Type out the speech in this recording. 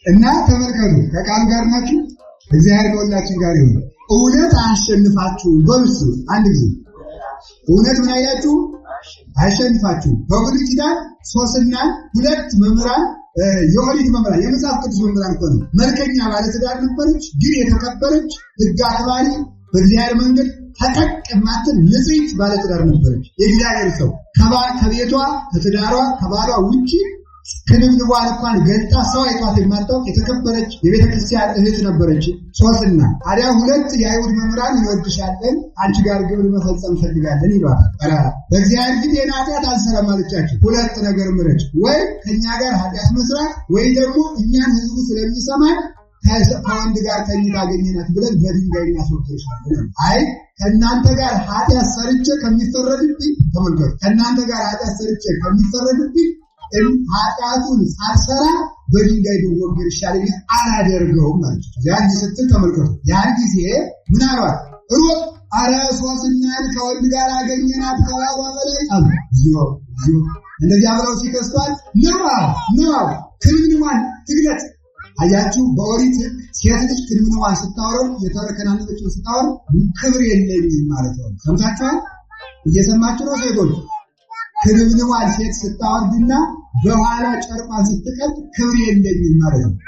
እና ተመልከቱ ከቃል ጋር ናችሁ። እግዚአብሔር ከሁላችን ጋር ይሁን። እውነት አያሸንፋችሁ በሉስ አንድ ጊዜ እውነት ምን አይላችሁ አያሸንፋችሁ። በብሉይ ኪዳን ሶስና ሁለት መምህራን የኦሪት መምህራን የመጽሐፍ ቅዱስ መምህራን እኮ ነው። መልከኛ ባለትዳር ነበረች፣ ግን የተከበረች ሕግ አክባሪ በእግዚአብሔር መንገድ ፈቀቅ የማትል ንጽሕት ባለትዳር ነበረች። የእግዚአብሔር ሰው ከቤቷ ከትዳሯ ከባሏ ውጪ ክንብንቧን እንኳን ገልጣ ሰው አይቷት የማታውቅ የተከበረች የቤተ ክርስቲያን እህት ነበረች ሶስና። ታዲያ ሁለት የአይሁድ መምህራን እንወድሻለን፣ አንቺ ጋር ግብር መፈጸም ፈልጋለን ይሏታል። በእግዚአብሔር ፊት ይህን ኃጢአት አልሰራም አለቻቸው። ሁለት ነገር ምረጭ፣ ወይ ከእኛ ጋር ኃጢአት መስራት ወይ ደግሞ እኛን ህዝቡ ስለሚሰማን ከወንድ ጋር ተኝታ አገኘናት ብለን በድንጋይ እናስወግድሻለን። አይ ከእናንተ ጋር ኃጢአት ሰርቼ ከሚፈረድብኝ፣ ተመልከቱ፣ ከእናንተ ጋር ኃጢአት ሰርቼ ከሚፈረድብኝ ኃጢአቱን ሳልሰራ በድንጋይ ብወገር ይሻለኛል፣ አላደርገውም ማለት ነው። ያን ስትል ተመልከቱ። ያን ጊዜ ምን አሏት? ሩጥ አረ ሶስናን ከወንድ ጋር አገኘናት ከባሏ በላይ አሉ። እንደዚያ ብለው ሲከሷት ነው ክንምንዋን ትግለጥ። አያችሁ በኦሪት ሴት ልጅ ክንምንዋን ስታወረው የተረከናነችን ስታወር ክብር የለኝም ማለት ነው። ሰምታችኋል? እየሰማችሁ ነው ሴቶች? ክንምንዋን ሴት ስታወርድና በኋላ ጨርቋን ስትቀጥ ክብር የለኝም ማለት ነው።